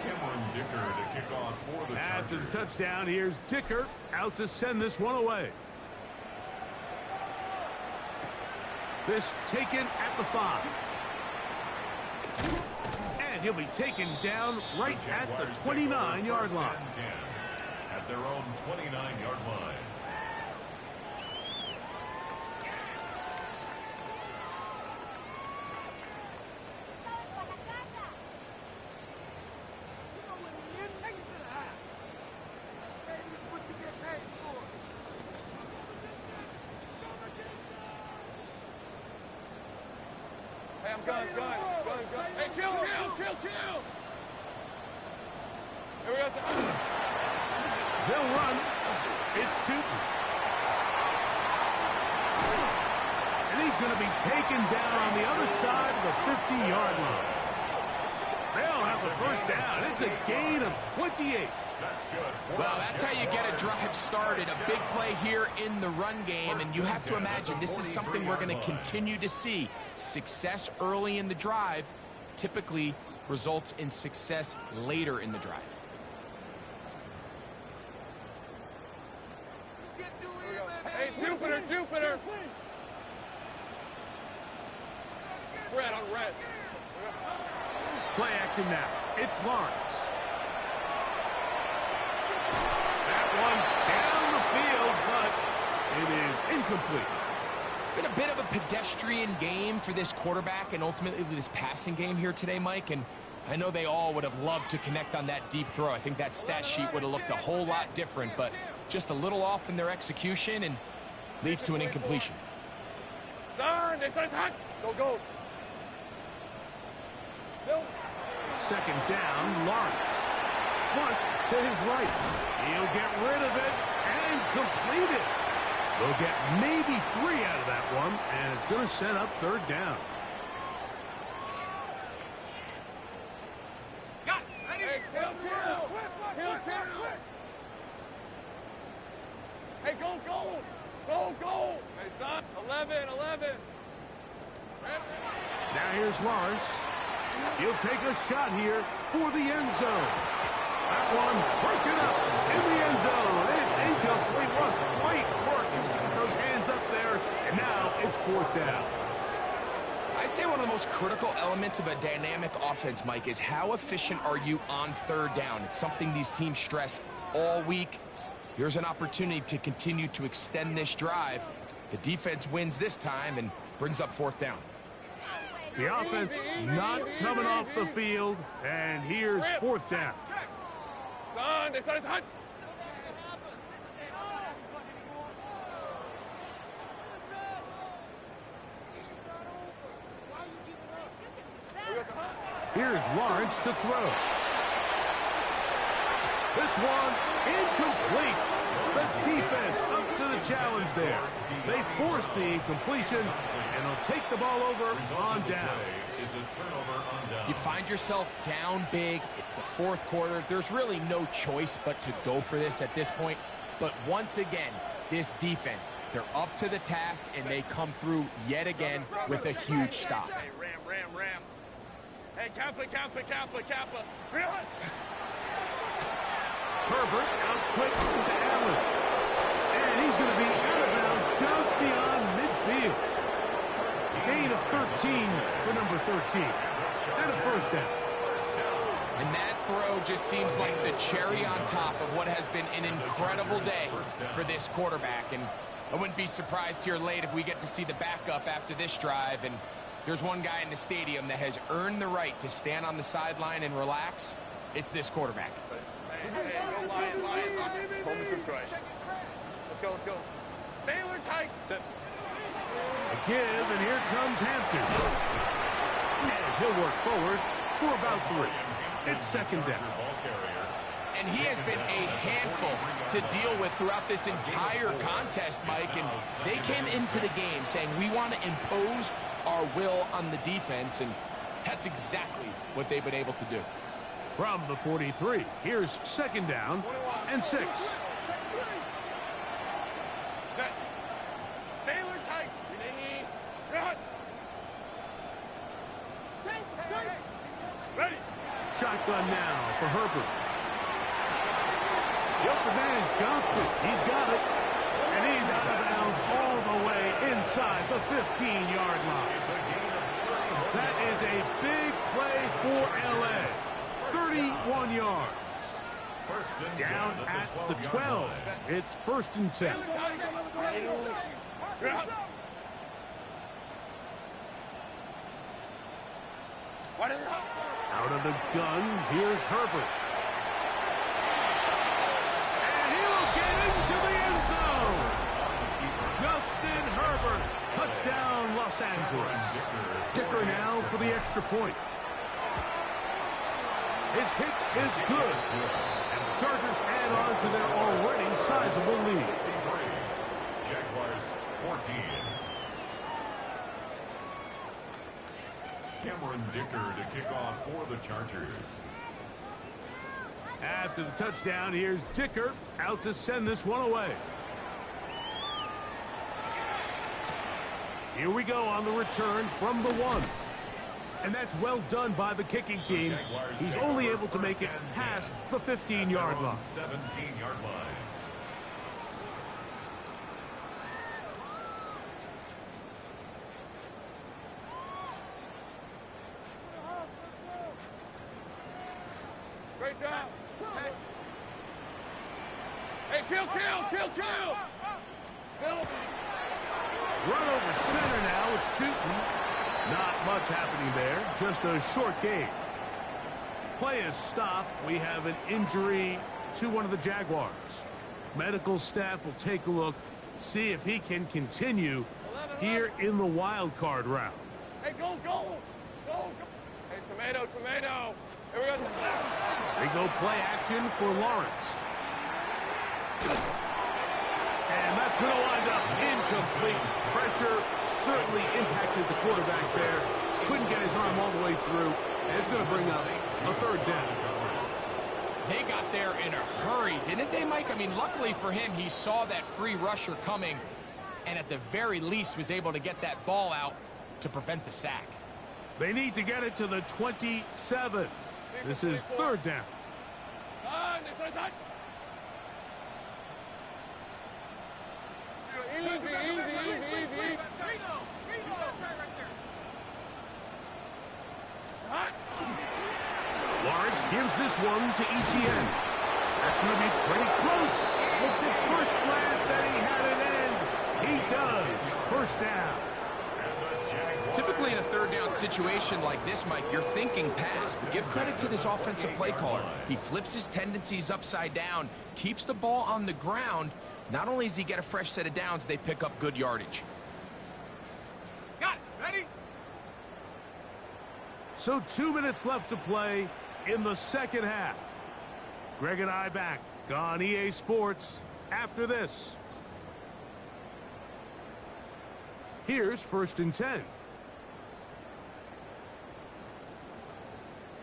Cameron Dicker to kick off for the After Chargers. the touchdown, here's Dicker out to send this one away. This taken at the 5. And he'll be taken down right at the 29-yard line. At their own 29-yard line. Hey, I'm gun. Hey, kill. Here we go. They'll run. It's Tootin. And he's going to be taken down on the other side of the 50-yard line. They'll have the first down. It's a gain of 28. That's good. Well, that's how you get a drive started. A big play here in the run game, and you have to imagine this is something we're going to continue to see. Success early in the drive typically results in success later in the drive. Hey, Jupiter. Red on red. Play action now. It's Lawrence. That one down the field, but it is incomplete. It's been a bit of a pedestrian game for this quarterback and ultimately this passing game here today, Mike. And I know they all would have loved to connect on that deep throw. I think that stat sheet would have looked a whole lot different, but just a little off in their execution and leads to an incompletion. Go. Still. Second down, Lawrence. Flush to his right. He'll get rid of it and complete it. They'll get maybe 3 out of that one, and it's going to set up third down. Hey, kill. Hey, go. Hey, son. 11. Now here's Lawrence. He'll take a shot here for the end zone. That one broken up in the end zone. It's incomplete. Was great work just to get those hands up there. And now it's fourth down. I'd say one of the most critical elements of a dynamic offense, Mike, is how efficient are you on third down. It's something these teams stress all week. Here's an opportunity to continue to extend this drive. The defense wins this time and brings up fourth down. The offense not coming off the field, and here's fourth down. Son. Here's Lawrence to throw. This one incomplete. The defense up to the challenge there. They force the incompletion, and they'll take the ball over on down. You find yourself down big. It's the fourth quarter. There's really no choice but to go for this at this point. But once again, this defense, they're up to the task, and they come through yet again with a huge stop. Hey, ram. Hey, Kappa. Herbert out quick to Allen. And he's going to be out of bounds just beyond midfield. Gain of 13 for number 13. And a first down. And that throw just seems like the cherry on top of what has been an incredible day for this quarterback. And I wouldn't be surprised here late if we get to see the backup after this drive. And there's one guy in the stadium that has earned the right to stand on the sideline and relax. It's this quarterback. Hey, go Lions. Moment to try. Let's go. Baylor tight. A give, and here comes Hampton. And he'll work forward for about 3. It's second down. And he has been a handful to deal with throughout this entire contest, Mike. And they came into the game saying, we want to impose our will on the defense. And that's exactly what they've been able to do. From the 43, here's second down and 6. Baylor tight. Run. Ready. Shotgun now for Herbert. Yep, the man is Johnston. He's got it. And he's out of bounds all the way inside the 15-yard line. That is a big play for L.A. 31 yards. Down at the 12. It's 1st and 10. Out of the gun, here's Herbert. And he will get into the end zone. Justin Herbert, touchdown Los Angeles. Dicker now for the extra point. His kick is good. And the Chargers add on to their already sizable lead. Jaguars 14. Cameron Dicker to kick off for the Chargers. After the touchdown, here's Dicker out to send this one away. Here we go on the return from the 1. And that's well done by the kicking team. He's only able to make it past the 15-yard line. 17-yard line. Great job. Hey, kill. Run over center now with Tootin. Not much happening there, just a short game. Play is stopped. We have an injury to one of the Jaguars. Medical staff will take a look, see if he can continue here in the wild card round. Hey, go. Hey, tomato. Here we go. They go play action for Lawrence. And that's going to wind up incomplete. Pressure certainly impacted the quarterback there. Couldn't get his arm all the way through. And it's going to bring up a 3rd down. They got there in a hurry, didn't they, Mike? I mean, luckily for him, he saw that free rusher coming and at the very least was able to get that ball out to prevent the sack. They need to get it to the 27. This is 3rd down. Easy. Lawrence gives this one to Etienne. That's going to be pretty close. Looked at first glance that he had an end. He does. 1st down. Typically in a 3rd down situation like this, Mike, you're thinking pass. Give credit to this offensive play caller. He flips his tendencies upside down, keeps the ball on the ground. Not only does he get a fresh set of downs, they pick up good yardage. Got it. Ready? So 2 minutes left to play in the 2nd half. Greg and I back on EA Sports after this. Here's 1st and 10.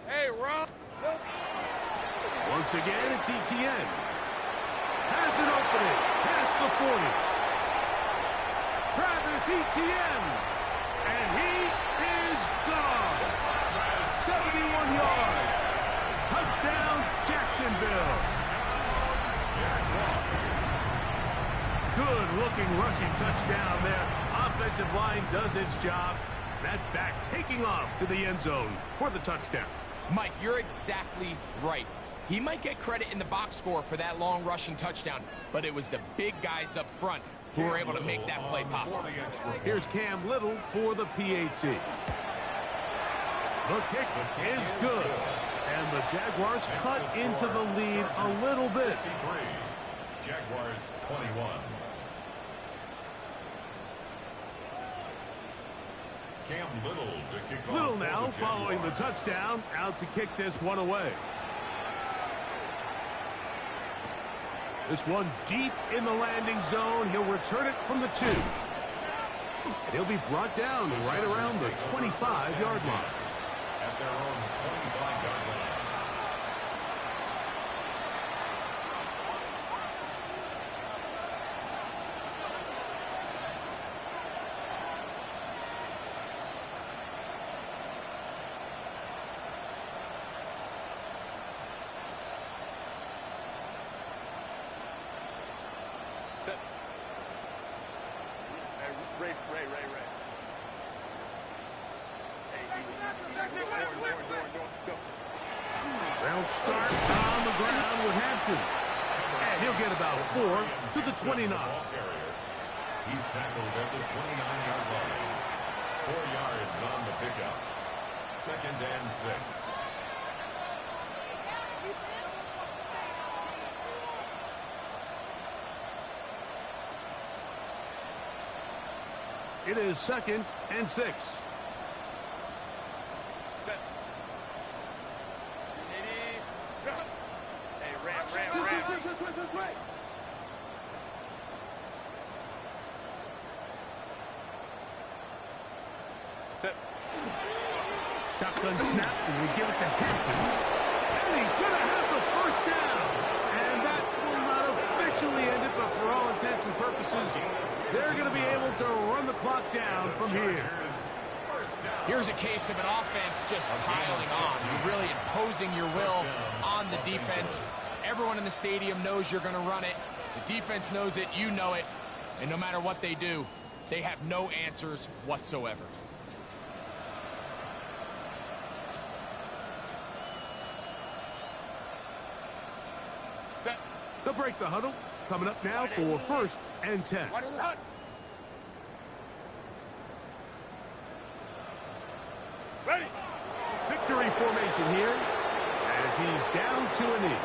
Hey, Rob. Once again, it's Etienne. Has an opening. Past the 40. Travis Etienne. And he is gone. 71 yards. Touchdown, Jacksonville. Good-looking rushing touchdown there. Offensive line does its job. That back taking off to the end zone for the touchdown. Mike, you're exactly right. He might get credit in the box score for that long rushing touchdown, but it was the big guys up front who were able to make that play possible. Here's Cam Little for the PAT. The kick is good. And the Jaguars cut into the lead a little bit. Jaguars 21. Cam Little to kick off. Little now following the touchdown, out to kick this one away. This one deep in the landing zone. He'll return it from the 2. And he'll be brought down right around the 25-yard line. At their own 25-yard line. Ray. They'll start on the ground with Hampton. And he'll get about 4 to the 29. He's tackled at the 29-yard line. 4 yards on the pickup. 2nd and 6. It is 2nd and 6. Shotgun snap, and we give it to Hampton. And he's going to have the first down. And that will not officially end it, but for all intents and purposes, they're going to be able to run the clock down from here. Here's a case of an offense just piling on. You're really imposing your will on the defense. Everyone in the stadium knows you're going to run it. The defense knows it, you know it. And no matter what they do, they have no answers whatsoever. They'll break the huddle. Coming up now for 1st and 10. Ready. Victory formation here as he's down to a knee.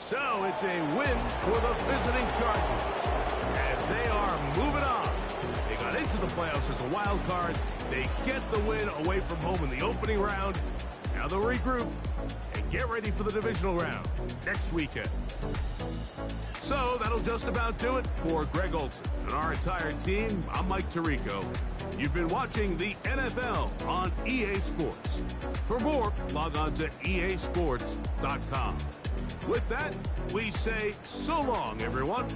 So it's a win for the visiting Chargers as they are moving on. They got into the playoffs as a wild card. They get the win away from home in the opening round. Now they'll regroup and get ready for the divisional round next weekend. So that'll just about do it for Greg Olsen and our entire team. I'm Mike Tirico. You've been watching the NFL on EA Sports. For more, log on to easports.com. With that, we say so long, everyone.